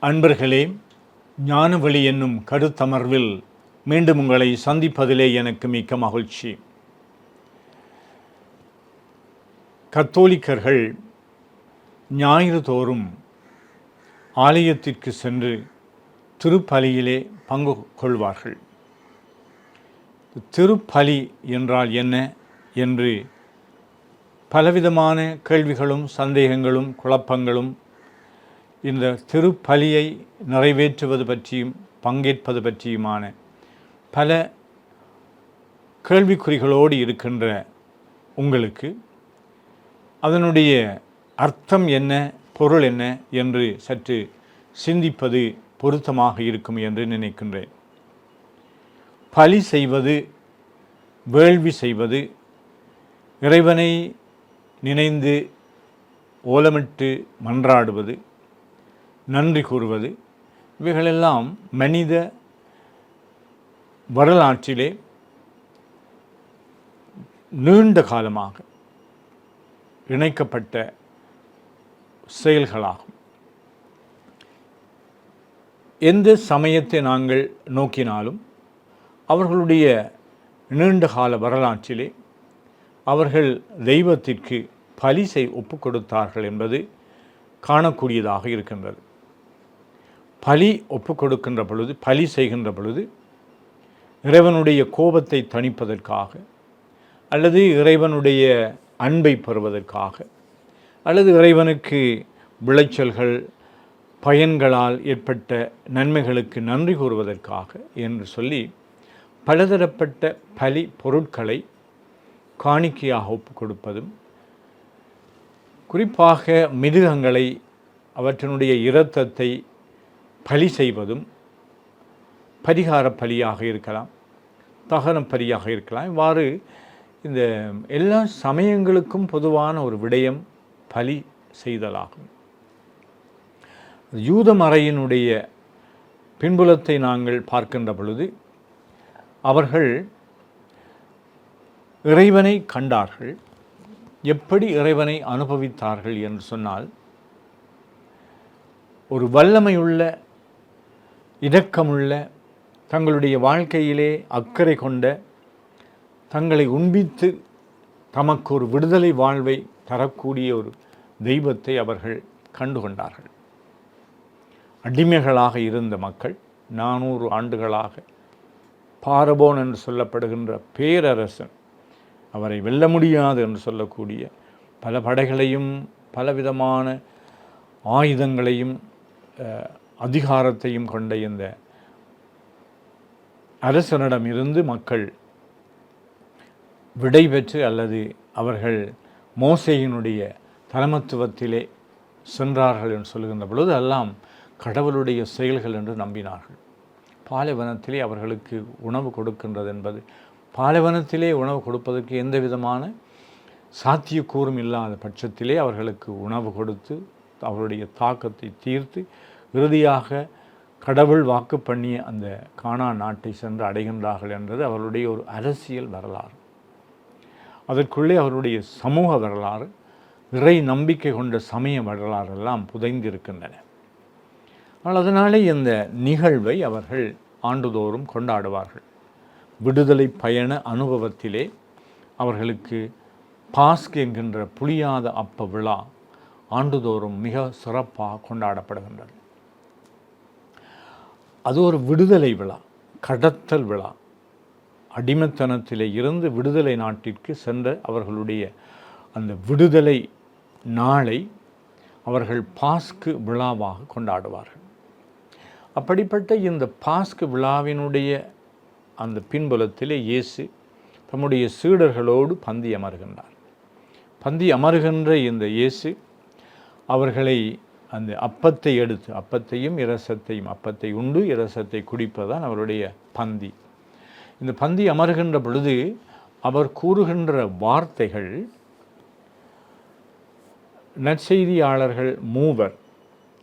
அன்பர்களே, ஞானவழி என்னும் கருத்தமர்வில் மீண்டும் உங்களை சந்திப்பதிலே எனக்கு மிக்க மகிழ்ச்சி. கத்தோலிக்கர்கள் ஞாயிறு தோறும் ஆலயத்திற்கு சென்று திருப்பலியிலே பங்கு கொள்வார்கள். திருப்பலி என்றால் என்ன என்று பலவிதமான கேள்விகளும் சந்தேகங்களும் குழப்பங்களும் இந்த திருப்பலியை நிறைவேற்றுவது பற்றியும் பங்கேற்பது பற்றியுமான பல கேள்விக்குறிகளோடு இருக்கின்ற உங்களுக்கு அதனுடைய அர்த்தம் என்ன, பொருள் என்ன என்று சற்று சிந்திப்பது பொருத்தமாக இருக்கும் என்று நினைக்கின்றேன். பலி செய்வது, வேள்வி செய்வது, இறைவனை நினைந்து ஓலமிட்டு மன்றாடுவது, நன்றி கூறுவது, இவைகளெல்லாம் மனித வரலாற்றிலே நீண்ட காலமாக இணைக்கப்பட்ட செயல்களாகும். எந்த சமயத்தை நாங்கள் நோக்கினாலும் அவர்களுடைய நீண்ட கால வரலாற்றிலே அவர்கள் தெய்வத்திற்கு பலி ஒப்பு கொடுத்தார்கள் என்பது காணக்கூடியதாக இருக்கின்றது. பலி ஒப்பு கொடுக்கின்ற பொழுது, பலி செய்கின்ற பொழுது இறைவனுடைய கோபத்தை தணிப்பதற்காக, அல்லது இறைவனுடைய அன்பை பெறுவதற்காக, அல்லது இறைவனுக்கு விளைச்சல்கள் பயன்களால் ஏற்பட்ட நன்மைகளுக்கு நன்றி கூறுவதற்காக என்று சொல்லி பலதரப்பட்ட பலி பொருட்களை காணிக்கையாக ஒப்பு கொடுப்பதும், குறிப்பாக மிருகங்களை அவற்றினுடைய இரத்தத்தை பலி செய்வதும் பரிகார பலியாக இருக்கலாம், தகன பலியாக இருக்கலாம். இவ்வாறு இந்த எல்லா சமயங்களுக்கும் பொதுவான ஒரு விடயம் பலி செய்தலாகும். யூத மறையினுடைய பின்புலத்தை நாங்கள் பார்க்கின்ற பொழுது அவர்கள் இறைவனை கண்டார்கள். எப்படி இறைவனை அனுபவித்தார்கள் என்று சொன்னால், ஒரு வல்லமையுள்ள, இரக்கமுள்ள, தங்களுடைய வாழ்க்கையிலே அக்கறை கொண்ட, தங்களை உண்பித்து தமக்கு ஒரு விடுதலை வாழ்வை தரக்கூடிய ஒரு தெய்வத்தை அவர்கள் கண்டுகொண்டார்கள். அடிமைகளாக இருந்த மக்கள் 400 ஆண்டுகளாக பாரபோன் என்று சொல்லப்படுகின்ற பேரரசன், அவரை வெல்ல முடியாது என்று சொல்லக்கூடிய பல படைகளையும் பலவிதமான ஆயுதங்களையும் அதிகாரத்தையும் கொண்ட இந்த அரசனிடமிருந்து மக்கள் விடை பெற்று, அல்லது அவர்கள் மோசேயினுடைய தலைமத்துவத்திலே சென்றார்கள் என்று சொல்லுகின்ற பொழுது எல்லாம் கடவுளுடைய செயல்கள் என்று நம்பினார்கள். பாலைவனத்திலே அவர்களுக்கு உணவு கொடுக்கின்றது என்பது, பாலைவனத்திலே உணவு கொடுப்பதற்கு எந்த விதமான சாத்தியக்கூறும் இல்லாத பட்சத்திலே அவர்களுக்கு உணவு கொடுத்து அவருடைய தாக்கத்தை தீர்த்து இறுதியாக கடவுள் வாக்கு பண்ணிய அந்த கானான் நாட்டை சென்று அடைகின்றார்கள் என்றது அவர்களுடைய ஒரு அரசியல் வரலாறு. அதற்குள்ளே அவருடைய சமூக வரலாறு, இறை நம்பிக்கை கொண்ட சமய வரலாறு எல்லாம் புதைந்திருக்கின்றன. ஆனால் அதனாலே இந்த நிகழ்வை அவர்கள் ஆண்டுதோறும் கொண்டாடுவார்கள். விடுதலை பயண அனுபவத்திலே அவர்களுக்கு பாஸ்க் என்கின்ற புளியாத அப்ப விழா ஆண்டுதோறும் மிக சிறப்பாக கொண்டாடப்படுகின்றது. அது ஒரு விடுதலை விழா, கடத்தல் விழா. அடிமைத்தனத்திலே இருந்து விடுதலை நாட்டிற்கு சென்ற அவர்களுடைய அந்த விடுதலை நாளை அவர்கள் பாஸ்கு விழாவாக கொண்டாடுவார்கள். அப்படிப்பட்ட இந்த பாஸ்கு விழாவினுடைய அந்த பின்புலத்திலே இயேசு தம்முடைய சீடர்களோடு பந்தி அமர்கின்றார். பந்தி அமர்கின்ற இந்த இயேசு அவர்களை அந்த அப்பத்தை எடுத்து, அப்பத்தையும் இரசத்தையும், அப்பத்தை உண்டு இரசத்தை குடிப்பதுதான் அவருடைய பந்தி. இந்த பந்தி அமர்கின்ற பொழுது அவர் கூறுகின்ற வார்த்தைகள் நற்செய்தியாளர்கள் 3,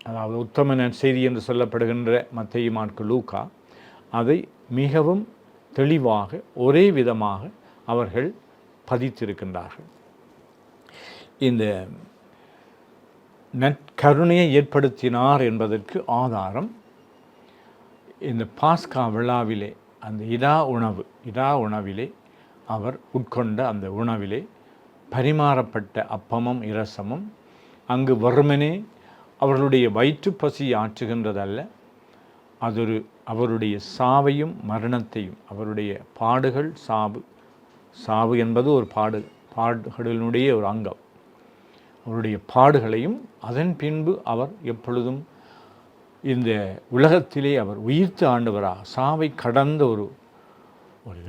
அதாவது உத்தம நற்செய்தி என்று சொல்லப்படுகின்ற மத்தேயு, மாற்கு, லூக்கா, அதை மிகவும் தெளிவாக ஒரே விதமாக அவர்கள் பதித்திருக்கின்றார்கள். இந்த நற்கருணையை ஏற்படுத்தினார் என்பதற்கு ஆதாரம் இந்த பாஸ்கா விழாவிலே அந்த இடா உணவிலே அவர் உட்கொண்ட அந்த உணவிலே பரிமாறப்பட்ட அப்பமும் இரசமும் அங்கு வெறுமனே அவர்களுடைய வயிற்று பசி ஆற்றுகின்றதல்ல, அவருடைய சாவையும் மரணத்தையும், அவருடைய பாடுகள், சாவு என்பது ஒரு பாடுகளினுடைய ஒரு அங்கம், அவருடைய பாடுகளையும் அதன் பின்பு அவர் எப்பொழுதும் இந்த உலகத்திலே அவர் உயிர்த்த ஆண்டவராக, சாவை கடந்த ஒரு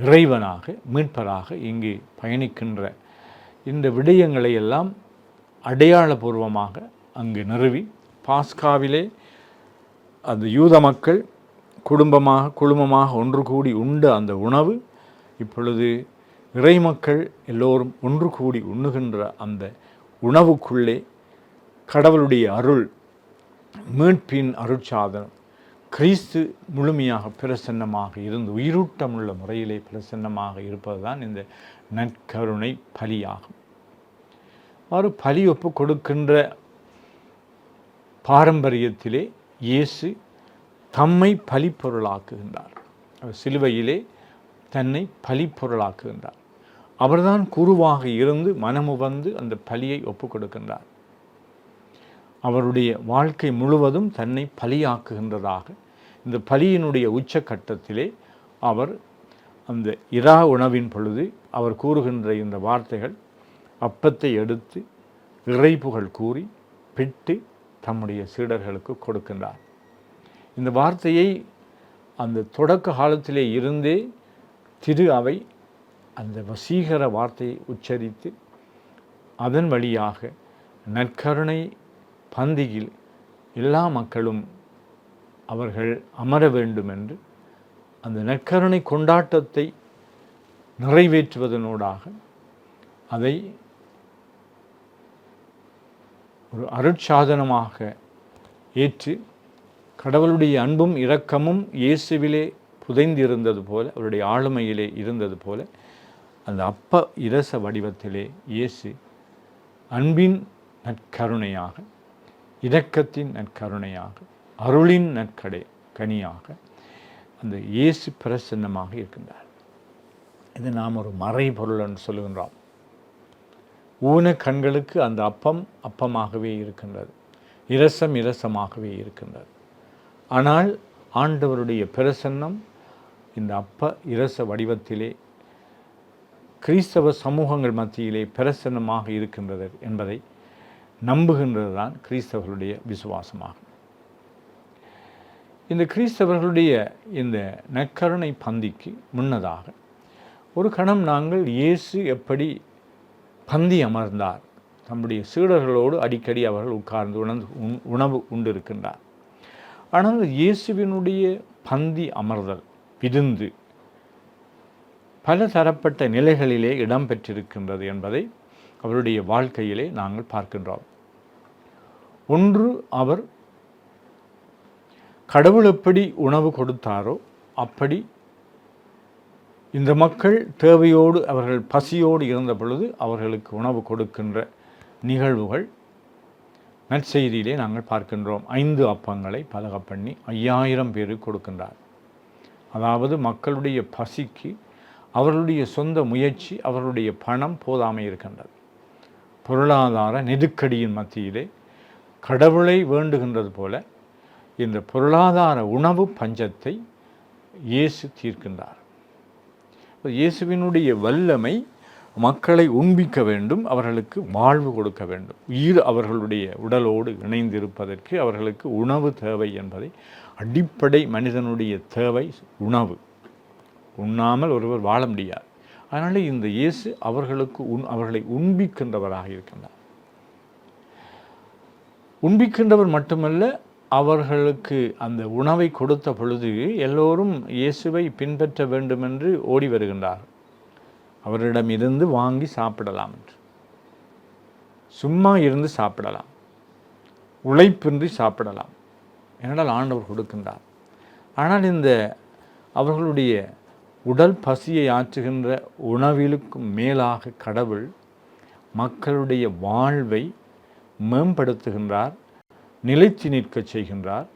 இறைவனாக, மீட்பராக இங்கு பயணிக்கின்ற இந்த விடயங்களை எல்லாம் அடையாளபூர்வமாக அங்கு நிறுவி, பாஸ்காவிலே அந்த யூத மக்கள் குழுமமாக ஒன்று கூடி உண்ட அந்த உணவு இப்பொழுது இறை மக்கள் எல்லோரும் ஒன்று கூடி உண்ணுகின்ற அந்த உணவுக்குள்ளே கடவுளுடைய அருள், மீட்பின் அருட்சாதனம், கிறிஸ்து முழுமையாக பிரசன்னமாக இருந்து உயிரூட்டமுள்ள முறையிலே பிரசன்னமாக இருப்பதுதான் இந்த நற்கருணை பலியாகும். அவர் பலி ஒப்பு கொடுக்கின்ற பாரம்பரியத்திலே இயேசு தம்மை பலிப்பொருளாக்குகின்றார். அவர் சிலுவையிலே தன்னை பலிப்பொருளாக்குகின்றார். அவர்தான் குருவாக இருந்து மனமுவந்து அந்த பலியை ஒப்பு கொடுக்கின்றார். அவருடைய வாழ்க்கை முழுவதும் தன்னை பலியாக்குகின்றதாக இந்த பலியினுடைய உச்சக்கட்டத்திலே அவர் அந்த இரா உணவின் பொழுது அவர் கூறுகின்ற இந்த வார்த்தைகள், அப்பத்தை எடுத்து இறைப்புகழ் கூறி பிட்டு தம்முடைய சீடர்களுக்கு கொடுக்கின்றார். இந்த வார்த்தையை அந்த தொடக்க காலத்திலே இருந்தே திரு அவை அந்த வசீகர வார்த்தையை உச்சரித்து அதன் வழியாக நற்கருணை பந்தியில் எல்லா மக்களும் அவர்கள் அமர வேண்டும் என்று அந்த நற்கருணை கொண்டாட்டத்தை நிறைவேற்றுவதனூடாக அதை ஒரு அருட்சாதனமாக ஏற்று கடவுளுடைய அன்பும் இரக்கமும் இயேசுவிலே புதைந்திருந்தது போல, அவருடைய ஆளுமையிலே இருந்தது போல, அந்த அப்ப இரச வடிவத்திலே இயேசு அன்பின் நற்கருணையாக, இரக்கத்தின் நற்கருணையாக, அருளின் கனியாக அந்த இயேசு பிரசன்னமாக இருக்கின்றார். இது நாம் ஒரு மறைபொருள் என்று சொல்லுகின்றோம். ஊன கண்களுக்கு அந்த அப்பம் அப்பமாகவே இருக்கின்றது, இரசமாகவே இருக்கின்றது. ஆனால் ஆண்டவருடைய பிரசன்னம் இந்த அப்ப இரச வடிவத்திலே கிறிஸ்தவ சமூகங்கள் மத்தியிலே பிரசன்னமாக இருக்கின்றது என்பதை நம்புகின்றது தான் கிறிஸ்தவர்களுடைய விசுவாசமாகும். இந்த கிறிஸ்தவர்களுடைய இந்த நற்கருணை பந்திக்கு முன்னதாக ஒரு கணம் நாங்கள் இயேசு எப்படி பந்தி அமர்ந்தார், தம்முடைய சீடர்களோடு அடிக்கடி அவர்கள் உட்கார்ந்து உணவு உண்டிருக்கின்றார். ஆனால் இயேசுவினுடைய பந்தி அமர்தல், விருந்து பல தரப்பட்ட நிலைகளிலே இடம்பெற்றிருக்கின்றது என்பதை அவருடைய வாழ்க்கையிலே நாங்கள் பார்க்கின்றோம். ஒன்று, அவர் கடவுள் எப்படி உணவு கொடுத்தாரோ அப்படி இந்த மக்கள் தேவையோடு, அவர்கள் பசியோடு இருந்த பொழுது அவர்களுக்கு உணவு கொடுக்கின்ற நிகழ்வுகள் நற்செய்தியிலே நாங்கள் பார்க்கின்றோம். 5 அப்பங்களை பலக பண்ணி 5000 பேருக்கு கொடுக்கின்றார். அதாவது மக்களுடைய பசிக்கு அவர்களுடைய சொந்த முயற்சி, அவர்களுடைய பணம் போதாமை இருக்கின்றது. பொருளாதார நெருக்கடியின் மத்தியிலே கடவுளை வேண்டுகின்றது போல இந்த பொருளாதார உணவு பஞ்சத்தை இயேசு தீர்க்கின்றார். இயேசுவினுடைய வல்லமை மக்களை உண்பிக்க வேண்டும், அவர்களுக்கு வாழ்வு கொடுக்க வேண்டும். உயிர் அவர்களுடைய உடலோடு இணைந்திருப்பதற்கு அவர்களுக்கு உணவு தேவை என்பதை, அடிப்படை மனிதனுடைய தேவை உணவு. உண்ணாமல் ஒருவர் வாழ முடியாது. அதனால் இந்த இயேசு அவர்களை உண்பிக்கின்றவராக இருக்கின்றார். உண்பிக்கின்றவர் மட்டுமல்ல, அவர்களுக்கு அந்த உணவை கொடுத்த பொழுது எல்லோரும் இயேசுவை பின்பற்ற வேண்டும் என்று ஓடி வருகின்றார். அவரிடம் இருந்து வாங்கி சாப்பிடலாம் என்று, சும்மா இருந்து சாப்பிடலாம், உழைப்பின்றி சாப்பிடலாம் என்றால் ஆண்டவர் கொடுக்கின்றார். ஆனால் இந்த அவர்களுடைய உடல் பசியை ஆற்றுகின்ற உணவிலுக்கும் மேலாக கடவுள் மக்களுடைய வாழ்வை மேம்படுத்துகின்றார். நிலைத்து நிற்கச் செய்கின்றார்.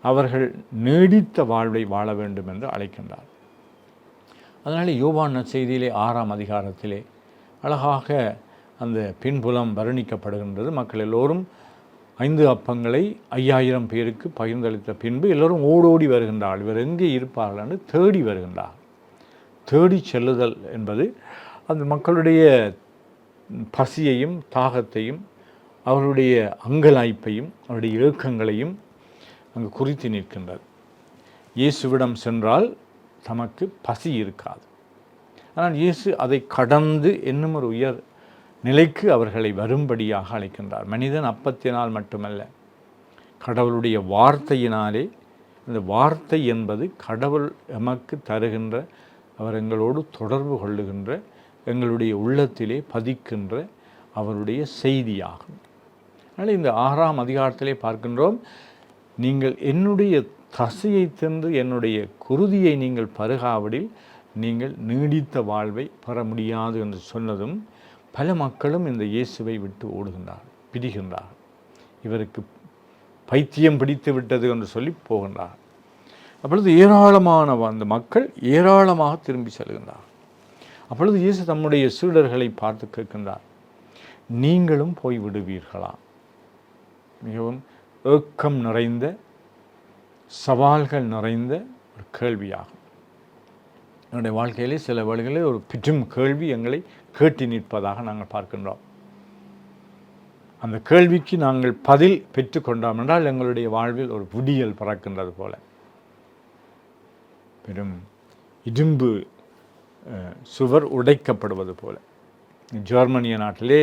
அவர்கள் நீடித்த வாழ்வை வாழ வேண்டும் என்று அழைக்கின்றார். அதனால் யோவான் நற்செய்தியிலே 6ஆம் அதிகாரத்திலே அழகாக அந்த பின்புலம் வர்ணிக்கப்படுகின்றது. மக்கள் எல்லோரும் 5 அப்பங்களை 5000 பேருக்கு பகிர்ந்தளித்த பின்பு எல்லோரும் ஓடோடி வருகின்றார்கள். இவர் எங்கே இருப்பார்கள் என்று தேடி வருகின்றார். தேடி செல்லுதல் என்பது அந்த மக்களுடைய பசியையும் தாகத்தையும் அவருடைய அங்கலாய்ப்பையும் அவருடைய இயக்கங்களையும் அங்கு குறித்து நிற்கின்றது. இயேசுவிடம் சென்றால் தமக்கு பசி இருக்காது. ஆனால் இயேசு அதை கடந்து இன்னும் ஒரு உயர் நிலைக்கு அவர்களை வரும்படியாக அழைக்கின்றார். மனிதன் அப்பத்தினால் மட்டுமல்ல, கடவுளுடைய வார்த்தையினாலே. இந்த வார்த்தை என்பது கடவுள் எமக்கு தருகின்ற, அவர் எங்களோடு தொடர்பு கொள்ளுகின்ற, எங்களுடைய உள்ளத்திலே பதிக்கின்ற அவருடைய செய்தியாகும். அதனால் இந்த 6ஆம் அதிகாரத்திலே பார்க்கின்றோம், நீங்கள் என்னுடைய தசையை தின்று என்னுடைய குருதியை நீங்கள் பருகாவிடில் நீங்கள் நீடித்த வாழ்வை பெற முடியாது என்று சொன்னதும் பல மக்களும் இந்த இயேசுவை விட்டு ஓடுகின்றார்கள், பிரிகின்றார்கள். இவருக்கு பைத்தியம் பிடித்து விட்டது என்று சொல்லி போகின்றார்கள். அப்பொழுது ஏராளமான அந்த மக்கள் ஏராளமாக திரும்பி செல்கின்றார்கள். அப்பொழுது இயேசு தம்முடைய சீடர்களை பார்த்து கேட்கின்றார், நீங்களும் போய் விடுவீர்களா? மிகவும் ஏக்கம் நிறைந்த, சவால்கள் நிறைந்த ஒரு கேள்வியாகும். என்னுடைய வாழ்க்கையிலே சில வழிகளில் ஒரு பிற்றும் கேள்வி எங்களை கேட்டு நிற்பதாக நாங்கள் பார்க்கின்றோம். அந்த கேள்விக்கு நாங்கள் பதில் பெற்றுக்கொண்டோம் என்றால் எங்களுடைய வாழ்வில் ஒரு விடியல் பிறக்கின்றது போல. பெரும் இரும்பு சுவர் உடைக்கப்படுவது போல. ஜெர்மனிய நாட்டிலே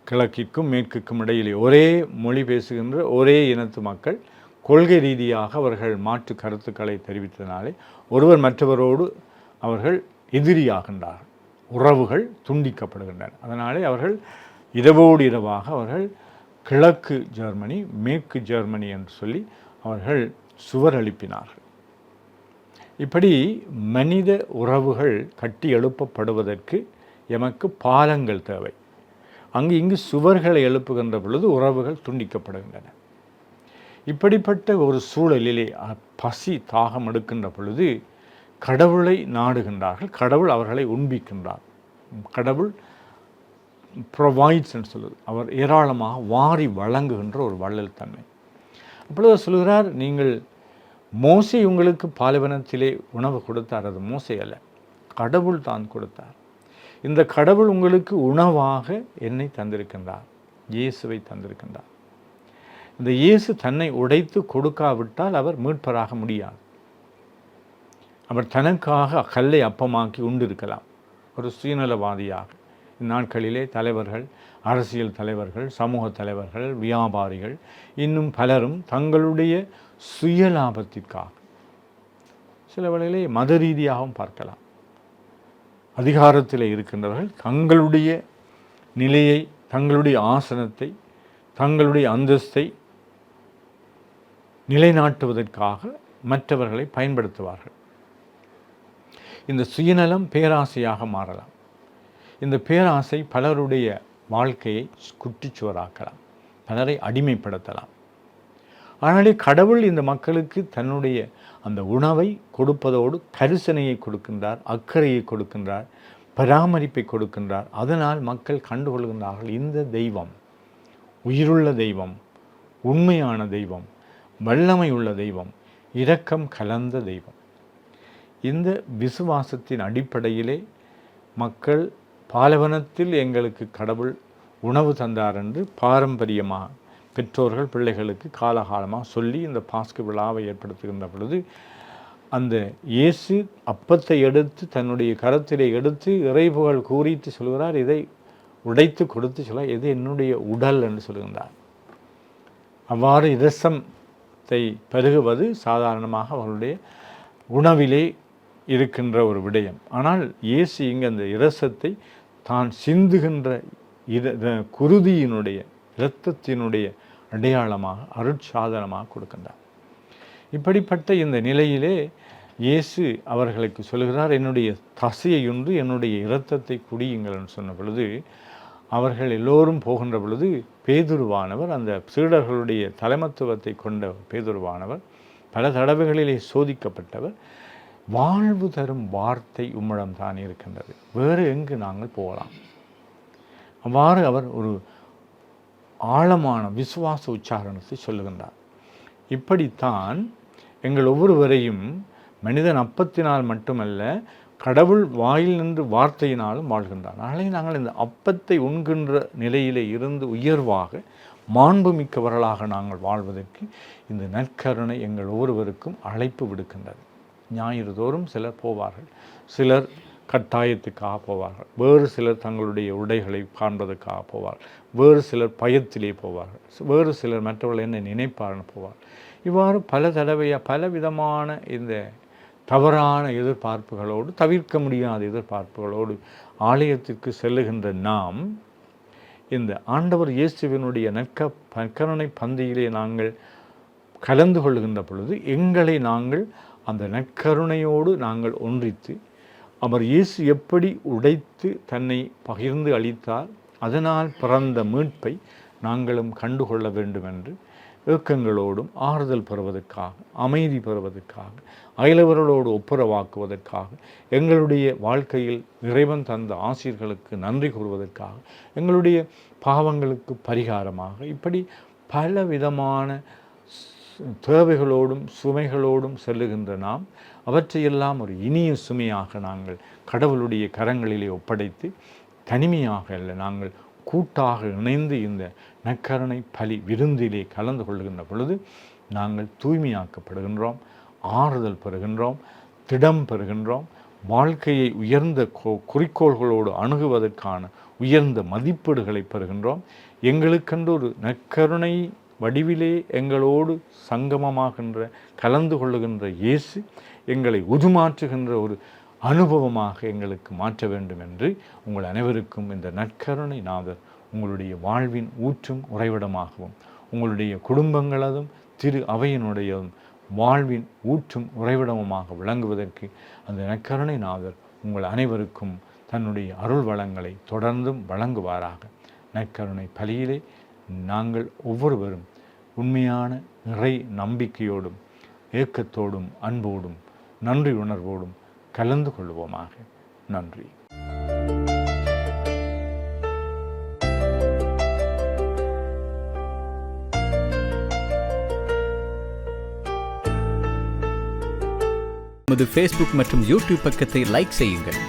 கிழக்கிற்கும் மேற்குக்கும் இடையிலே ஒரே மொழி பேசுகின்ற ஒரே இனத்து மக்கள் கொள்கை ரீதியாக அவர்கள் மாற்று கருத்துக்களை தெரிவித்ததினாலே ஒருவர் மற்றவரோடு அவர்கள் எதிரியாகின்றார்கள். உறவுகள் துண்டிக்கப்படுகின்றன. அதனாலே அவர்கள் இரவோடு இரவாக அவர்கள் கிழக்கு ஜெர்மனி மேற்கு ஜெர்மனி என்று சொல்லி அவர்கள் சுவர் எழுப்பினார்கள். இப்படி மனித உறவுகள் கட்டி எழுப்பப்படுவதற்கு எமக்கு பாலங்கள் தேவை. அங்கு இங்கு சுவர்களை எழுப்புகின்ற பொழுது உறவுகள் துண்டிக்கப்படுகின்றன. இப்படிப்பட்ட ஒரு சூழலிலே பசி தாகம் எடுக்கின்ற பொழுது கடவுளை நாடுகின்றார்கள். கடவுள் அவர்களை உண்பிக்கின்றார். கடவுள் ப்ரொவைட்ஸ் என்று சொல்லுது. அவர் ஏராளமாக வாரி வழங்குகின்ற ஒரு வள்ளல் தன்மை. அப்பொழுது சொல்கிறார், நீங்கள் மோசே உங்களுக்கு பாலைவனத்திலே உணவு கொடுத்தார். அது மோசே அல்ல, கடவுள் தான் கொடுத்தார். இந்த கடவுள் உங்களுக்கு உணவாக என்னை தந்திருக்கின்றார், இயேசுவை தந்திருக்கின்றார். இந்த இயேசு தன்னை உடைத்து கொடுக்காவிட்டால் அவர் மீட்பராக முடியாது. அவர் தனக்காக கல்லை அப்பமாக்கி உண்டிருக்கலாம். ஒரு சுயநலவாதியாக இந்நாட்களிலே தலைவர்கள், அரசியல் தலைவர்கள், சமூக தலைவர்கள், வியாபாரிகள் இன்னும் பலரும் தங்களுடைய சுயலாபத்திற்காக, சில வேளையிலே மத ரீதியாகவும் பார்க்கலாம், அதிகாரத்தில் இருக்கின்றவர்கள் தங்களுடைய நிலையை, தங்களுடைய ஆசனத்தை, தங்களுடைய அந்தஸ்தை நிலைநாட்டுவதற்காக மற்றவர்களை பயன்படுத்துவார்கள். இந்த சுயநலம் பேராசையாக மாறலாம். இந்த பேராசை பலருடைய வாழ்க்கையை குட்டிச்சுவராக்கலாம், பலரை அடிமைப்படுத்தலாம். ஆனாலே கடவுள் இந்த மக்களுக்கு தன்னுடைய அந்த உணவை கொடுப்பதோடு கரிசனையை கொடுக்கின்றார், அக்கறையை கொடுக்கின்றார், பராமரிப்பை கொடுக்கின்றார். அதனால் மக்கள் கண்டுகொள்கின்றார்கள், இந்த தெய்வம் உயிருள்ள தெய்வம், உண்மையான தெய்வம், வல்லமை உள்ள தெய்வம், இரக்கம் கலந்த தெய்வம். இந்த விசுவாசத்தின் அடிப்படையிலே மக்கள் பாலைவனத்தில் எங்களுக்கு கடவுள் உணவு தந்தார் என்று பாரம்பரியமாக பெற்றோர்கள் பிள்ளைகளுக்கு காலகாலமாக சொல்லி இந்த பாஸ்கு விழாவை ஏற்படுத்துகின்ற பொழுது அந்த இயேசு அப்பத்தை எடுத்து தன்னுடைய கரத்திலே எடுத்து இறைபுகழ் கூறித்து சொல்கிறார், இதை உடைத்து கொடுத்து சொல்ல, இது என்னுடைய உடல் என்று சொல்கின்றார். அவ்வாறு இரசத்தை பெருகுவது சாதாரணமாக அவர்களுடைய உணவிலே இருக்கின்ற ஒரு விடயம். ஆனால் இயேசு இங்கு அந்த இரசத்தை தான் சிந்துகின்ற குருதியினுடைய இரத்தத்தினுடைய அடையாளமாக அருட்சாதனமாக கொடுக்கின்றார். இப்படிப்பட்ட இந்த நிலையிலே இயேசு அவர்களுக்கு சொல்கிறார், என்னுடைய தசையொன்று என்னுடைய இரத்தத்தை குடியுங்கள் என்று சொன்ன பொழுது அவர்கள் எல்லோரும் போகின்ற பொழுது பேதுருவானவர், அந்த சீடர்களுடைய தலைமத்துவத்தை கொண்ட பேதுருவானவர், பல தடவைகளிலே சோதிக்கப்பட்டவர், வாழ்வு தரும் வார்த்தை உம்மிடம் தான் இருக்கின்றது, வேறு எங்கு நாங்கள் போகலாம்? அவ்வாறு அவர் ஒரு ஆழமான விசுவாச உச்சாரணத்தை சொல்லுகின்றார். இப்படித்தான் எங்கள் ஒவ்வொருவரையும் மனிதன் அப்பத்தினால் மட்டுமல்ல, கடவுள் வாயில் நின்று வார்த்தையினாலும் வாழ்கின்றார். நாளை நாங்கள் இந்த அப்பத்தை உண்கின்ற நிலையிலே இருந்து உயர்வாக மாண்புமிக்கவர்களாக நாங்கள் வாழ்வதற்கு இந்த நற்கருணை எங்கள் ஒவ்வொருவருக்கும் அழைப்பு விடுக்கின்றது. ஞாயிறு தோறும் சிலர் போவார்கள், சிலர் கட்டாயத்துக்காக போவார்கள், வேறு சிலர் தங்களுடைய உடைகளை காண்பதற்காக போவார்கள், வேறு சிலர் பயத்திலே போவார்கள், வேறு சிலர் மற்றவர்கள் என்ன நினைப்பார்னு போவார்கள். இவ்வாறு பல தடவையாக பலவிதமான இந்த தவறான எதிர்பார்ப்புகளோடு, தவிர்க்க முடியாத எதிர்பார்ப்புகளோடு ஆலயத்திற்கு செல்லுகின்ற நாம் இந்த ஆண்டவர் இயேசுவினுடைய நற்கருணை பந்தியிலே நாங்கள் கலந்து கொள்ளுகின்ற பொழுது எங்களை நாங்கள் அந்த நற்கருணையோடு நாங்கள் ஒன்றித்து, அவர் இயேசு எப்படி உடைத்து தன்னை பகிர்ந்து அளித்தார், அதனால் பிறந்த மீட்பை நாங்களும் கண்டுகொள்ள வேண்டும் என்று ஏக்கங்களோடும் ஆறுதல் பெறுவதற்காக, அமைதி பெறுவதற்காக, அயலவர்களோடு ஒப்புரவாக்குவதற்காக, எங்களுடைய வாழ்க்கையில் இறைவன் தந்த ஆசீர்களுக்கு நன்றி கூறுவதற்காக, எங்களுடைய பாவங்களுக்கு பரிகாரமாக, இப்படி பல விதமான தேவைகளோடும் சுமைகளோடும் செல்லுகின்ற நாம் அவற்றையெல்லாம் ஒரு இனிய சுமையாக நாங்கள் கடவுளுடைய கரங்களிலே ஒப்படைத்து, தனிமையாக அல்ல, நாங்கள் கூட்டாக இணைந்து இந்த நற்கருணை பலி விருந்திலே கலந்து கொள்கின்ற பொழுது நாங்கள் தூய்மையாக்கப்படுகின்றோம், ஆறுதல் பெறுகின்றோம், திடம் பெறுகின்றோம், வாழ்க்கையை உயர்ந்த குறிக்கோள்களோடு அணுகுவதற்கான உயர்ந்த மதிப்பீடுகளை பெறுகின்றோம். எங்களுக்கென்று ஒரு நற்கருணை வடிவிலே எங்களோடு சங்கமமாகின்ற, கலந்து கொள்ளுகின்ற இயேசு எங்களை உருமாற்றுகின்ற ஒரு அனுபவமாக எங்களுக்கு மாற்ற வேண்டும் என்று உங்கள் அனைவருக்கும் இந்த நற்கருணை நாதர் உங்களுடைய வாழ்வின் ஊற்றும் உறைவிடமாகவும், உங்களுடைய குடும்பங்களதும் திரு அவையினுடையதும் வாழ்வின் ஊற்றும் உறைவிடமுமாக விளங்குவதற்கு அந்த நற்கருணை நாதர் உங்கள் அனைவருக்கும் தன்னுடைய அருள் வளங்களை தொடர்ந்தும் வழங்குவாராக. நற்கருணை பலியிலே நாங்கள் ஒவ்வொருவரும் உண்மையான இறை நம்பிக்கையோடும் ஏக்கத்தோடும் அன்போடும் நன்றி உணர்வோடும் கலந்து கொள்வோமாக. நன்றி. நமது ஃபேஸ்புக் மற்றும் யூடியூப் பக்கத்தை லைக் செய்யுங்கள்.